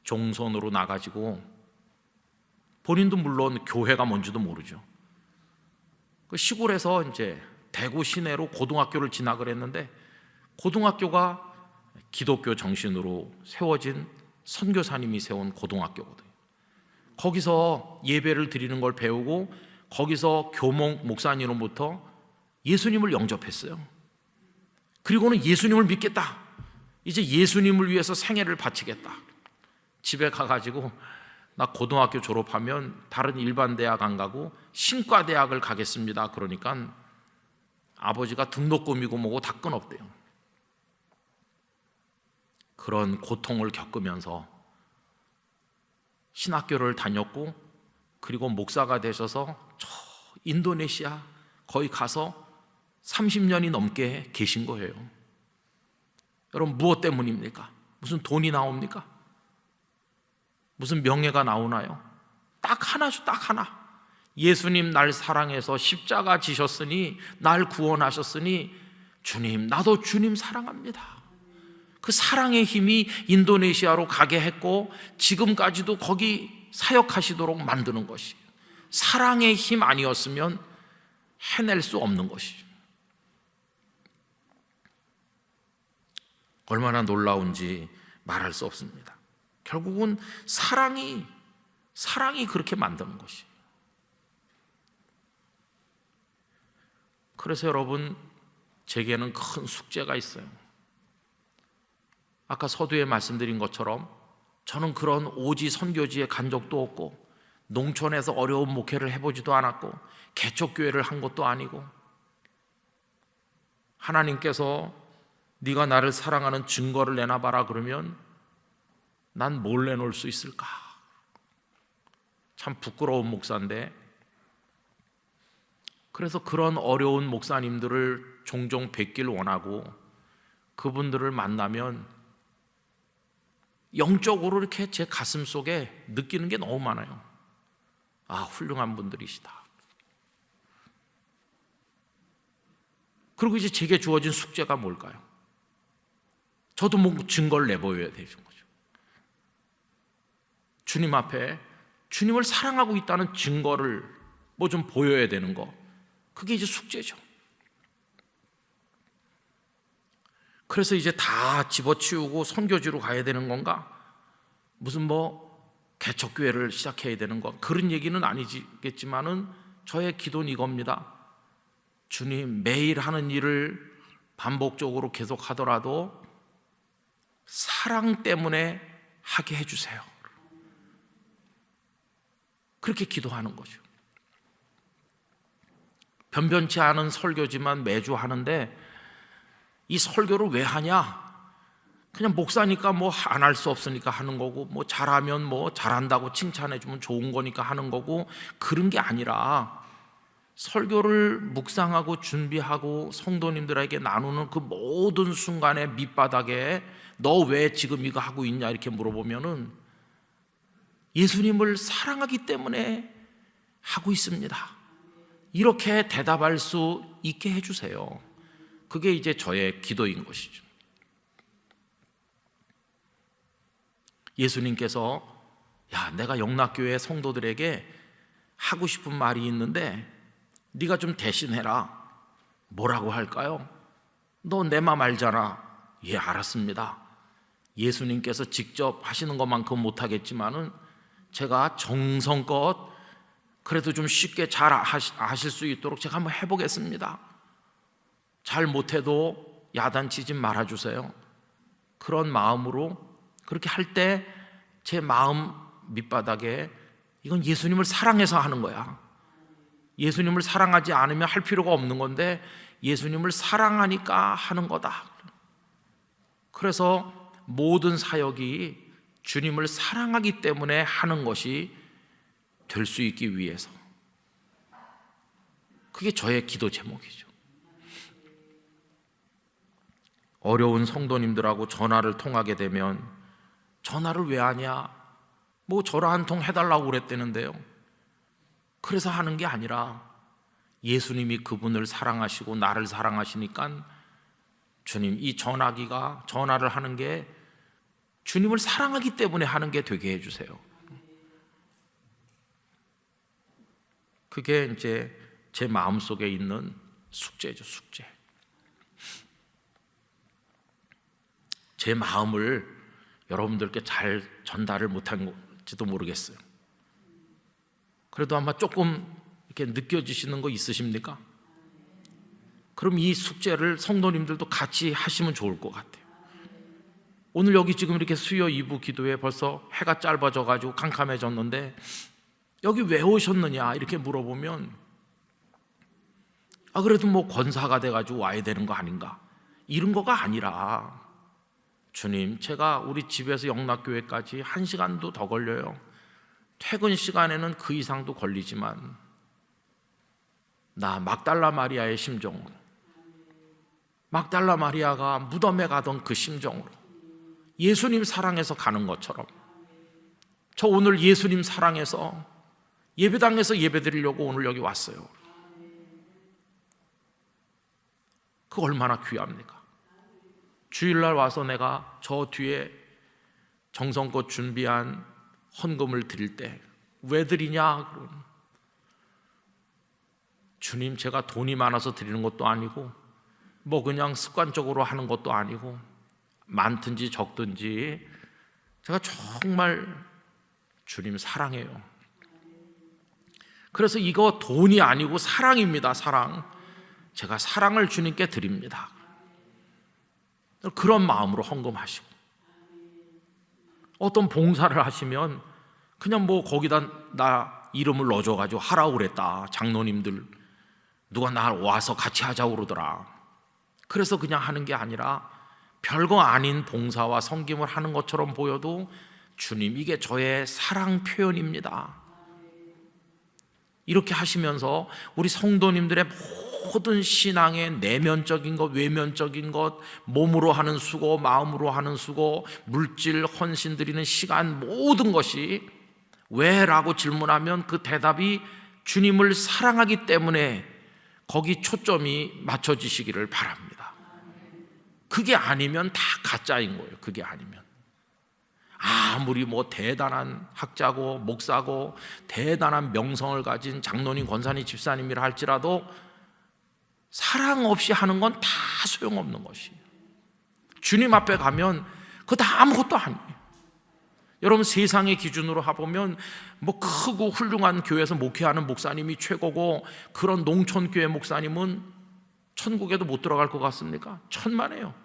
S1: 종손으로 나가지고 본인도 물론 교회가 뭔지도 모르죠. 그 시골에서 이제 대구 시내로 고등학교를 진학을 했는데 고등학교가 기독교 정신으로 세워진 선교사님이 세운 고등학교거든요. 거기서 예배를 드리는 걸 배우고 거기서 교목 목사님으로부터 예수님을 영접했어요. 그리고는 예수님을 믿겠다. 이제 예수님을 위해서 생애를 바치겠다. 집에 가가지고 나 고등학교 졸업하면 다른 일반 대학 안 가고 신과 대학을 가겠습니다. 그러니까 아버지가 등록금이고 뭐고 다 끊었대요. 그런 고통을 겪으면서 신학교를 다녔고 그리고 목사가 되셔서 저 인도네시아 거기 가서 30년이 넘게 계신 거예요. 여러분 무엇 때문입니까? 무슨 돈이 나옵니까? 무슨 명예가 나오나요? 딱 하나죠, 딱 하나. 예수님 날 사랑해서 십자가 지셨으니 날 구원하셨으니 주님 나도 주님 사랑합니다. 그 사랑의 힘이 인도네시아로 가게 했고 지금까지도 거기 사역하시도록 만드는 것이에요. 사랑의 힘 아니었으면 해낼 수 없는 것이죠. 얼마나 놀라운지 말할 수 없습니다. 결국은 사랑이 그렇게 만드는 것이에요. 그래서 여러분 제게는 큰 숙제가 있어요. 아까 서두에 말씀드린 것처럼 저는 그런 오지 선교지에 간 적도 없고 농촌에서 어려운 목회를 해보지도 않았고 개척교회를 한 것도 아니고 하나님께서 네가 나를 사랑하는 증거를 내놔봐라 그러면 난 뭘 내놓을 수 있을까? 참 부끄러운 목사인데 그래서 그런 어려운 목사님들을 종종 뵙길 원하고 그분들을 만나면 영적으로 이렇게 제 가슴 속에 느끼는 게 너무 많아요. 아, 훌륭한 분들이시다. 그리고 이제 제게 주어진 숙제가 뭘까요? 저도 뭐 증거를 내보여야 되는 거죠. 주님 앞에 주님을 사랑하고 있다는 증거를 뭐 좀 보여야 되는 거, 그게 이제 숙제죠. 그래서 이제 다 집어치우고 선교지로 가야 되는 건가? 무슨 뭐 개척교회를 시작해야 되는 거, 그런 얘기는 아니겠지만은 저의 기도는 이겁니다. 주님, 매일 하는 일을 반복적으로 계속 하더라도 사랑 때문에 하게 해주세요. 그렇게 기도하는 거죠. 변변치 않은 설교지만 매주 하는데 이 설교를 왜 하냐? 그냥 목사니까 뭐 안 할 수 없으니까 하는 거고, 뭐 잘하면 뭐 잘한다고 칭찬해주면 좋은 거니까 하는 거고, 그런 게 아니라 설교를 묵상하고 준비하고 성도님들에게 나누는 그 모든 순간의 밑바닥에 너 왜 지금 이거 하고 있냐 이렇게 물어보면은 예수님을 사랑하기 때문에 하고 있습니다. 이렇게 대답할 수 있게 해주세요. 그게 이제 저의 기도인 것이죠. 예수님께서 야, 내가 영락교회 성도들에게 하고 싶은 말이 있는데 네가 좀 대신해라. 뭐라고 할까요? 너 내 맘 알잖아. 예, 알았습니다. 예수님께서 직접 하시는 것만큼 못하겠지만은 제가 정성껏 그래도 좀 쉽게 잘 하실 수 있도록 제가 한번 해보겠습니다. 잘 못해도 야단치지 말아주세요. 그런 마음으로 그렇게 할 때 제 마음 밑바닥에 이건 예수님을 사랑해서 하는 거야. 예수님을 사랑하지 않으면 할 필요가 없는 건데 예수님을 사랑하니까 하는 거다. 그래서 모든 사역이 주님을 사랑하기 때문에 하는 것이 될 수 있기 위해서, 그게 저의 기도 제목이죠. 어려운 성도님들하고 전화를 통하게 되면 전화를 왜 하냐? 뭐 전화 한 통 해달라고 그랬대는데요. 그래서 하는 게 아니라 예수님이 그분을 사랑하시고 나를 사랑하시니까 주님, 이 전화기가 전화를 하는 게 주님을 사랑하기 때문에 하는 게 되게 해주세요. 그게 이제 제 마음속에 있는 숙제죠, 숙제. 제 마음을 여러분들께 잘 전달을 못한지도 모르겠어요. 그래도 아마 조금 이렇게 느껴지시는 거 있으십니까? 그럼 이 숙제를 성도님들도 같이 하시면 좋을 것 같아요. 오늘 여기 지금 이렇게 수요 2부 기도에 벌써 해가 짧아져가지고 캄캄해졌는데 여기 왜 오셨느냐 이렇게 물어보면 그래도 뭐 권사가 돼가지고 와야 되는 거 아닌가, 이런 거가 아니라 주님, 제가 우리 집에서 영락교회까지 1시간도 더 걸려요. 퇴근 시간에는 그 이상도 걸리지만 나 막달라 마리아의 심정으로, 막달라 마리아가 무덤에 가던 그 심정으로 예수님 사랑해서 가는 것처럼 저 오늘 예수님 사랑해서 예배당에서 예배드리려고 오늘 여기 왔어요. 그 얼마나 귀합니까? 주일날 와서 내가 저 뒤에 정성껏 준비한 헌금을 드릴 때 왜 드리냐? 그러면 주님, 제가 돈이 많아서 드리는 것도 아니고 뭐 그냥 습관적으로 하는 것도 아니고 많든지 적든지 제가 정말 주님 사랑해요. 그래서 이거 돈이 아니고 사랑입니다. 사랑. 제가 사랑을 주님께 드립니다. 그런 마음으로 헌금하시고, 어떤 봉사를 하시면 그냥 뭐 거기다 나 이름을 넣어줘가지고 하라고 그랬다, 장로님들 누가 나 와서 같이 하자고 그러더라. 그래서 그냥 하는 게 아니라 별거 아닌 봉사와 섬김을 하는 것처럼 보여도 주님, 이게 저의 사랑 표현입니다. 이렇게 하시면서 우리 성도님들의 모든 신앙의 내면적인 것, 외면적인 것, 몸으로 하는 수고, 마음으로 하는 수고, 물질, 헌신 드리는 시간, 모든 것이 왜? 라고 질문하면 그 대답이 주님을 사랑하기 때문에 거기 초점이 맞춰지시기를 바랍니다. 그게 아니면 다 가짜인 거예요. 그게 아니면 아무리 뭐 대단한 학자고 목사고 대단한 명성을 가진 장로님, 권사님, 집사님이라 할지라도 사랑 없이 하는 건 다 소용없는 것이에요. 주님 앞에 가면 그거 다 아무것도 아니에요. 여러분, 세상의 기준으로 해보면 뭐 크고 훌륭한 교회에서 목회하는 목사님이 최고고 그런 농촌교회 목사님은 천국에도 못 들어갈 것 같습니까? 천만에요.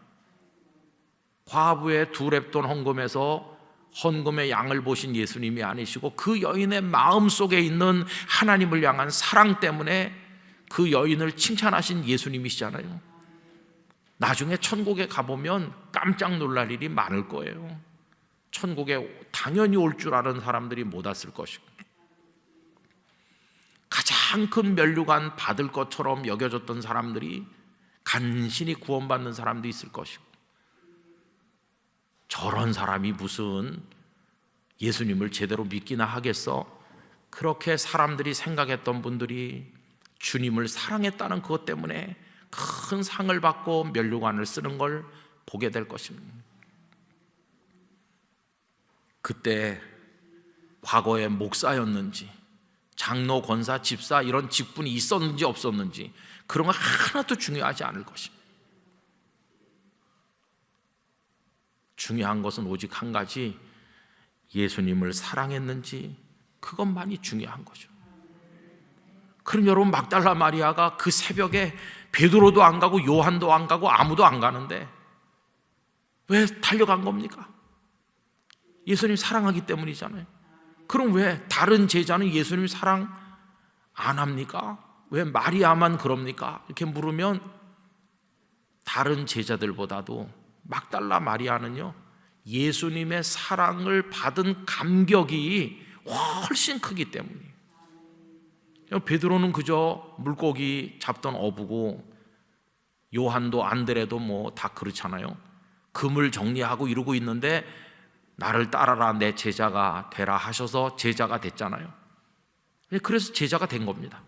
S1: 과부의 2렙돈 헌금에서 헌금의 양을 보신 예수님이 아니시고 그 여인의 마음속에 있는 하나님을 향한 사랑 때문에 그 여인을 칭찬하신 예수님이시잖아요. 나중에 천국에 가보면 깜짝 놀랄 일이 많을 거예요. 천국에 당연히 올 줄 아는 사람들이 못 왔을 것이고, 가장 큰 면류관 받을 것처럼 여겨졌던 사람들이 간신히 구원받는 사람도 있을 것이고, 저런 사람이 무슨 예수님을 제대로 믿기나 하겠어? 그렇게 사람들이 생각했던 분들이 주님을 사랑했다는 그것 때문에 큰 상을 받고 면류관을 쓰는 걸 보게 될 것입니다. 그때 과거에 목사였는지 장로, 권사, 집사 이런 직분이 있었는지 없었는지 그런 거 하나도 중요하지 않을 것입니다. 중요한 것은 오직 한 가지, 예수님을 사랑했는지 그것만이 중요한 거죠. 그럼 여러분, 막달라 마리아가 그 새벽에 베드로도 안 가고 요한도 안 가고 아무도 안 가는데 왜 달려간 겁니까? 예수님 사랑하기 때문이잖아요. 그럼 왜 다른 제자는 예수님 사랑 안 합니까? 왜 마리아만 그럽니까? 이렇게 물으면 다른 제자들보다도 막달라 마리아는요, 예수님의 사랑을 받은 감격이 훨씬 크기 때문이에요. 베드로는 그저 물고기 잡던 어부고, 요한도 안드레도 뭐 다 그렇잖아요. 그물 정리하고 이러고 있는데 나를 따라라, 내 제자가 되라 하셔서 제자가 됐잖아요. 그래서 제자가 된 겁니다.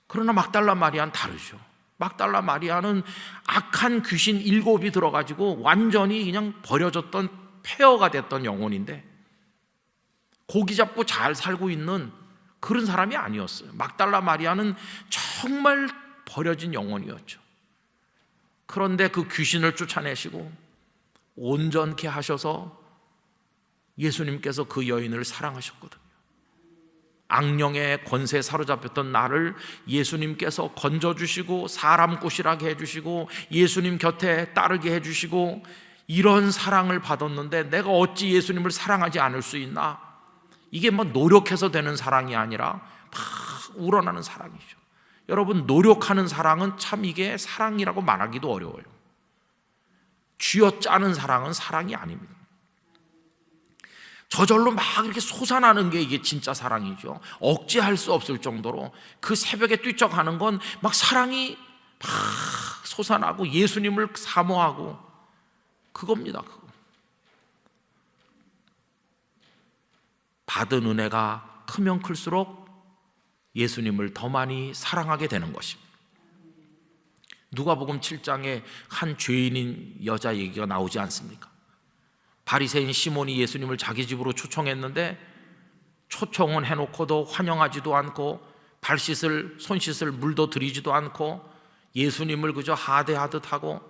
S1: 그러나 막달라 마리아는 다르죠. 막달라 마리아는 악한 귀신 7이 들어가지고 완전히 그냥 버려졌던 폐허가 됐던 영혼인데, 고기 잡고 잘 살고 있는 그런 사람이 아니었어요. 막달라 마리아는 정말 버려진 영혼이었죠. 그런데 그 귀신을 쫓아내시고 온전케 하셔서 예수님께서 그 여인을 사랑하셨거든요. 악령의 권세에 사로잡혔던 나를 예수님께서 건져주시고 사람 꼬시라게 해주시고 예수님 곁에 따르게 해주시고, 이런 사랑을 받았는데 내가 어찌 예수님을 사랑하지 않을 수 있나? 이게 뭐 노력해서 되는 사랑이 아니라 막 우러나는 사랑이죠. 여러분, 노력하는 사랑은 참 이게 사랑이라고 말하기도 어려워요. 쥐어짜는 사랑은 사랑이 아닙니다. 저절로 막 이렇게 솟아나는 게 이게 진짜 사랑이죠. 억제할 수 없을 정도로 그 새벽에 뛰쳐가는 건 막 사랑이 막 솟아나고 예수님을 사모하고 그겁니다. 그거. 받은 은혜가 크면 클수록 예수님을 더 많이 사랑하게 되는 것입니다. 누가복음 7장에 한 죄인인 여자 얘기가 나오지 않습니까? 바리새인 시몬이 예수님을 자기 집으로 초청했는데 초청은 해놓고도 환영하지도 않고 발 씻을, 손 씻을 물도 드리지도 않고 예수님을 그저 하대하듯 하고,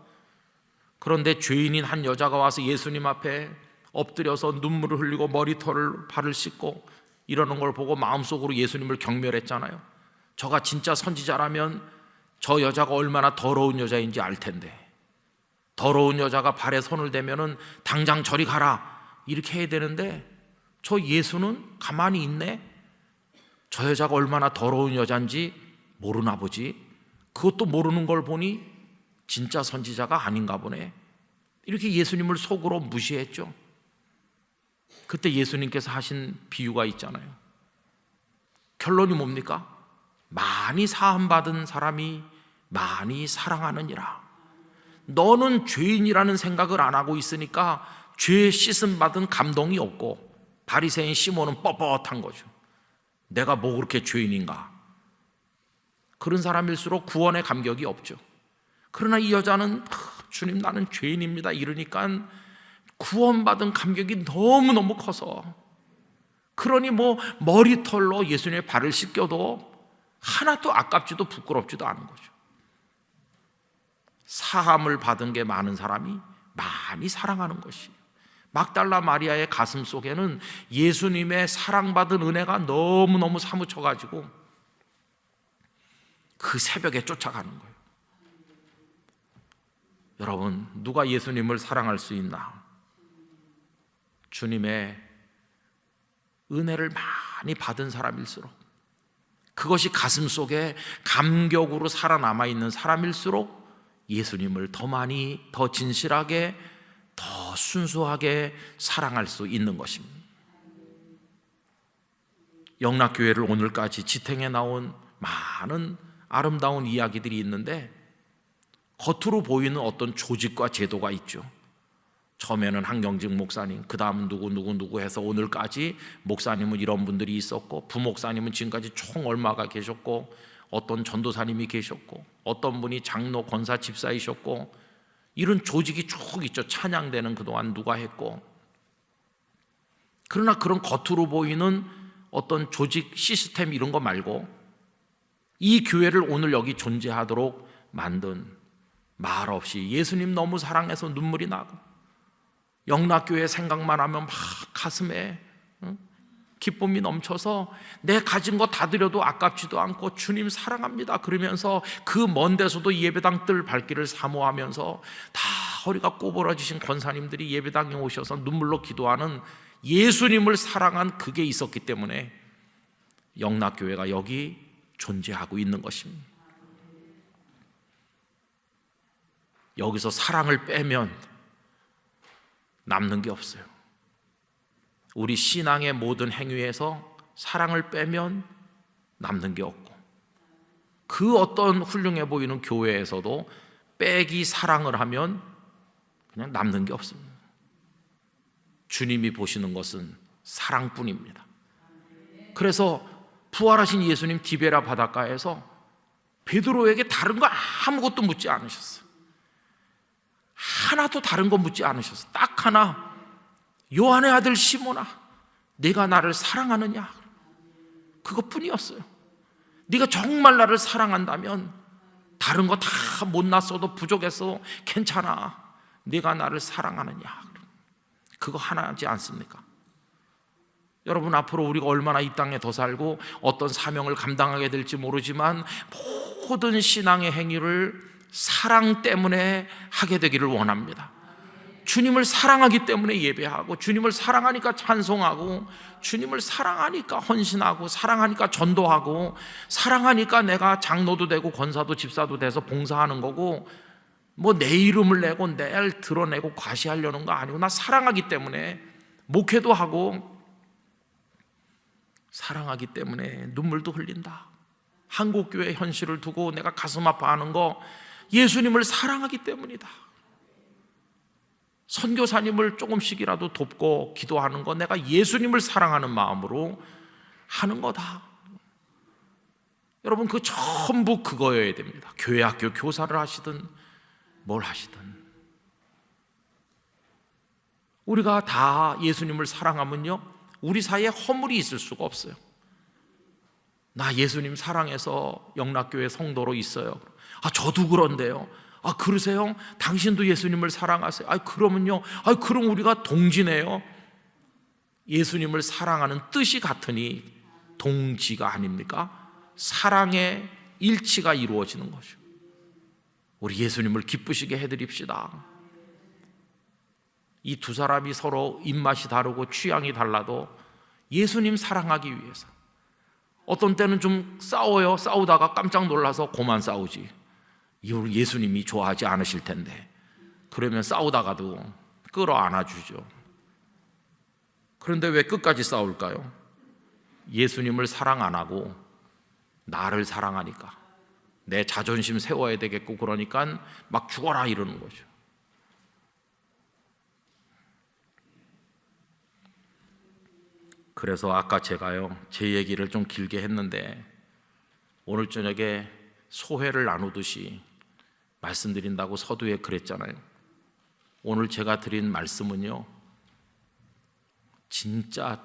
S1: 그런데 죄인인 한 여자가 와서 예수님 앞에 엎드려서 눈물을 흘리고 머리털을 발을 씻고 이러는 걸 보고 마음속으로 예수님을 경멸했잖아요. 저가 진짜 선지자라면 저 여자가 얼마나 더러운 여자인지 알 텐데, 더러운 여자가 발에 손을 대면은 당장 저리 가라 이렇게 해야 되는데, 저 예수는 가만히 있네. 저 여자가 얼마나 더러운 여잔지 모르나 보지. 그것도 모르는 걸 보니 진짜 선지자가 아닌가 보네. 이렇게 예수님을 속으로 무시했죠. 그때 예수님께서 하신 비유가 있잖아요. 결론이 뭡니까? 많이 사함받은 사람이 많이 사랑하느니라. 너는 죄인이라는 생각을 안 하고 있으니까 죄 씻음 받은 감동이 없고, 바리새인 시몬은 뻣뻣한 거죠. 내가 뭐 그렇게 죄인인가? 그런 사람일수록 구원의 감격이 없죠. 그러나 이 여자는 주님 나는 죄인입니다 이러니까 구원받은 감격이 너무너무 커서, 그러니 뭐 머리털로 예수님의 발을 씻겨도 하나도 아깝지도 부끄럽지도 않은 거죠. 사함을 받은 게 많은 사람이 많이 사랑하는 것이에요. 막달라 마리아의 가슴 속에는 예수님의 사랑받은 은혜가 너무너무 사무쳐가지고 그 새벽에 쫓아가는 거예요. 여러분, 누가 예수님을 사랑할 수 있나? 주님의 은혜를 많이 받은 사람일수록, 그것이 가슴 속에 감격으로 살아남아 있는 사람일수록 예수님을 더 많이, 더 진실하게, 더 순수하게 사랑할 수 있는 것입니다. 영락교회를 오늘까지 지탱해 나온 많은 아름다운 이야기들이 있는데, 겉으로 보이는 어떤 조직과 제도가 있죠. 처음에는 한경직 목사님, 그 다음은 누구 해서 오늘까지 목사님은 이런 분들이 있었고, 부목사님은 지금까지 총 얼마가 계셨고, 어떤 전도사님이 계셨고, 어떤 분이 장로, 권사, 집사이셨고, 이런 조직이 쭉 있죠. 찬양되는 그동안 누가 했고. 그러나 그런 겉으로 보이는 어떤 조직 시스템 이런 거 말고 이 교회를 오늘 여기 존재하도록 만든, 말 없이 예수님 너무 사랑해서 눈물이 나고 영락교회 생각만 하면 막 가슴에 기쁨이 넘쳐서 내 가진 거 다 드려도 아깝지도 않고 주님 사랑합니다 그러면서 그 먼 데서도 예배당 뜰 발길을 사모하면서 다 허리가 꼬부라지신 권사님들이 예배당에 오셔서 눈물로 기도하는 예수님을 사랑한 그게 있었기 때문에 영락교회가 여기 존재하고 있는 것입니다. 여기서 사랑을 빼면 남는 게 없어요. 우리 신앙의 모든 행위에서 사랑을 빼면 남는 게 없고, 그 어떤 훌륭해 보이는 교회에서도 빼기 사랑을 하면 그냥 남는 게 없습니다. 주님이 보시는 것은 사랑뿐입니다. 그래서 부활하신 예수님 디베라 바닷가에서 베드로에게 다른 거 아무것도 묻지 않으셨어요. 하나도 다른 거 묻지 않으셨어요. 딱 하나, 요한의 아들 시몬아, 네가 나를 사랑하느냐? 그것뿐이었어요. 네가 정말 나를 사랑한다면 다른 거 다 못났어도 부족했어 괜찮아, 네가 나를 사랑하느냐? 그거 하나지 않습니까? 여러분, 앞으로 우리가 얼마나 이 땅에 더 살고 어떤 사명을 감당하게 될지 모르지만 모든 신앙의 행위를 사랑 때문에 하게 되기를 원합니다. 주님을 사랑하기 때문에 예배하고, 주님을 사랑하니까 찬송하고, 주님을 사랑하니까 헌신하고, 사랑하니까 전도하고, 사랑하니까 내가 장로도 되고 권사도 집사도 돼서 봉사하는 거고, 뭐 내 이름을 내고 내 드러내고 과시하려는 거 아니고, 나 사랑하기 때문에 목회도 하고, 사랑하기 때문에 눈물도 흘린다. 한국교회 현실을 두고 내가 가슴 아파하는 거 예수님을 사랑하기 때문이다. 선교사님을 조금씩이라도 돕고 기도하는 거 내가 예수님을 사랑하는 마음으로 하는 거다. 여러분, 그 전부 그거여야 됩니다. 교회 학교 교사를 하시든 뭘 하시든 우리가 다 예수님을 사랑하면요, 우리 사이에 허물이 있을 수가 없어요. 나 예수님 사랑해서 영락교회 성도로 있어요. 아, 저도 그런데요. 아, 그러세요? 당신도 예수님을 사랑하세요? 아, 그러면요. 아, 그럼 우리가 동지네요. 예수님을 사랑하는 뜻이 같으니 동지가 아닙니까? 사랑의 일치가 이루어지는 거죠. 우리 예수님을 기쁘시게 해드립시다. 이 두 사람이 서로 입맛이 다르고 취향이 달라도 예수님 사랑하기 위해서, 어떤 때는 좀 싸워요. 싸우다가 깜짝 놀라서 그만 싸우지. 이걸 예수님이 좋아하지 않으실 텐데, 그러면 싸우다가도 끌어안아주죠. 그런데 왜 끝까지 싸울까요? 예수님을 사랑 안 하고 나를 사랑하니까, 내 자존심 세워야 되겠고 그러니까 막 죽어라 이러는 거죠. 그래서 아까 제가요, 제 얘기를 좀 길게 했는데 오늘 저녁에 소회를 나누듯이 말씀드린다고 서두에 그랬잖아요. 오늘 제가 드린 말씀은요, 진짜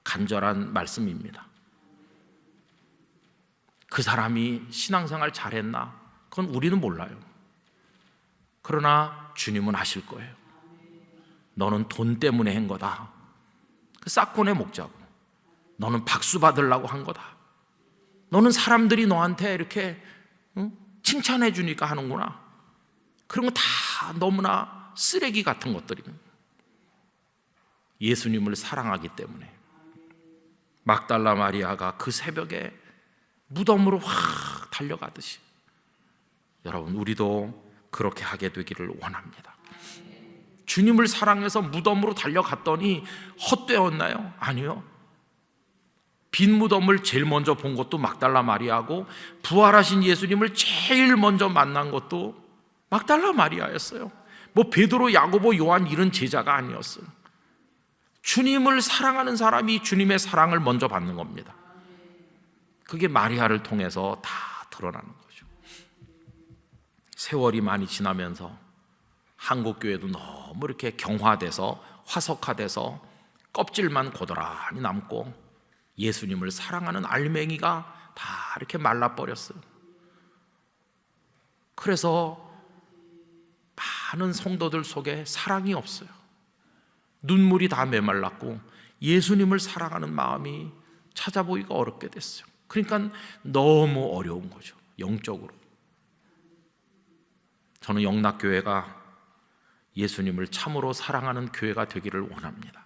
S1: 간절한 말씀입니다. 그 사람이 신앙생활 잘했나? 그건 우리는 몰라요. 그러나 주님은 아실 거예요. 너는 돈 때문에 한 거다. 그 싹돈의 목자고, 너는 박수 받으려고 한 거다. 너는 사람들이 너한테 이렇게 칭찬해 주니까 하는구나. 그런 거 다 너무나 쓰레기 같은 것들입니다. 예수님을 사랑하기 때문에 막달라 마리아가 그 새벽에 무덤으로 확 달려가듯이 여러분, 우리도 그렇게 하게 되기를 원합니다. 주님을 사랑해서 무덤으로 달려갔더니 헛되었나요? 아니요. 빈 무덤을 제일 먼저 본 것도 막달라 마리아고, 부활하신 예수님을 제일 먼저 만난 것도 막달라 마리아였어요. 뭐 베드로, 야고보, 요한 이런 제자가 아니었어요. 주님을 사랑하는 사람이 주님의 사랑을 먼저 받는 겁니다. 그게 마리아를 통해서 다 드러나는 거죠. 세월이 많이 지나면서 한국교회도 너무 이렇게 경화돼서 화석화돼서 껍질만 고드란히 남고 예수님을 사랑하는 알맹이가 다 이렇게 말라버렸어요. 그래서 많은 성도들 속에 사랑이 없어요. 눈물이 다 메말랐고 예수님을 사랑하는 마음이 찾아보기가 어렵게 됐어요. 그러니까 너무 어려운 거죠, 영적으로. 저는 영락교회가 예수님을 참으로 사랑하는 교회가 되기를 원합니다.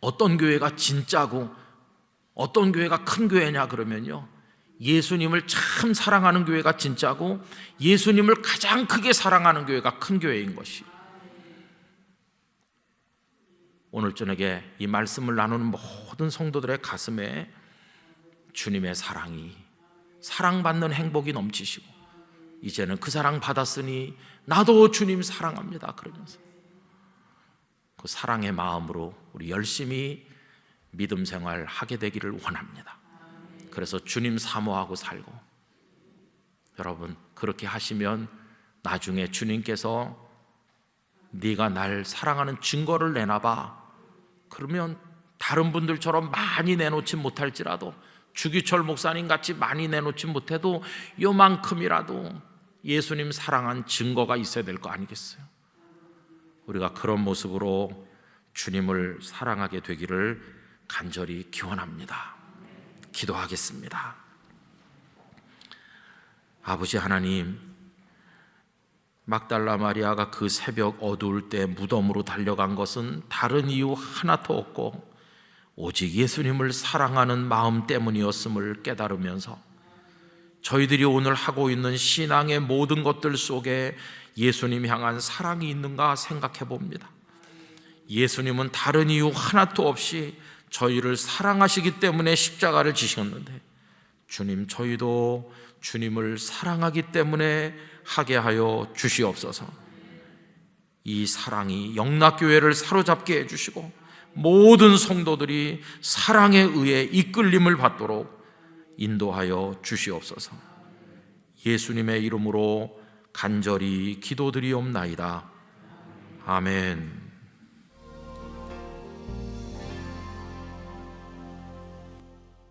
S1: 어떤 교회가 진짜고 어떤 교회가 큰 교회냐 그러면요, 예수님을 참 사랑하는 교회가 진짜고 예수님을 가장 크게 사랑하는 교회가 큰 교회인 것이. 오늘 저녁에 이 말씀을 나누는 모든 성도들의 가슴에 주님의 사랑이, 사랑받는 행복이 넘치시고 이제는 그 사랑 받았으니 나도 주님 사랑합니다 그러면서 그 사랑의 마음으로 우리 열심히 믿음 생활 하게 되기를 원합니다. 그래서 주님 사모하고 살고, 여러분 그렇게 하시면 나중에 주님께서 네가 날 사랑하는 증거를 내놔봐, 그러면 다른 분들처럼 많이 내놓지 못할지라도, 주기철 목사님 같이 많이 내놓지 못해도 요만큼이라도 예수님 사랑한 증거가 있어야 될 거 아니겠어요? 우리가 그런 모습으로 주님을 사랑하게 되기를 간절히 기원합니다. 기도하겠습니다. 아버지 하나님, 막달라 마리아가 그 새벽 어두울 때 무덤으로 달려간 것은 다른 이유 하나도 없고 오직 예수님을 사랑하는 마음 때문이었음을 깨달으면서 저희들이 오늘 하고 있는 신앙의 모든 것들 속에 예수님 향한 사랑이 있는가 생각해 봅니다. 예수님은 다른 이유 하나도 없이 저희를 사랑하시기 때문에 십자가를 지셨는데, 주님, 저희도 주님을 사랑하기 때문에 하게 하여 주시옵소서. 이 사랑이 영락교회를 사로잡게 해주시고 모든 성도들이 사랑에 의해 이끌림을 받도록 인도하여 주시옵소서. 예수님의 이름으로 간절히 기도드리옵나이다. 아멘.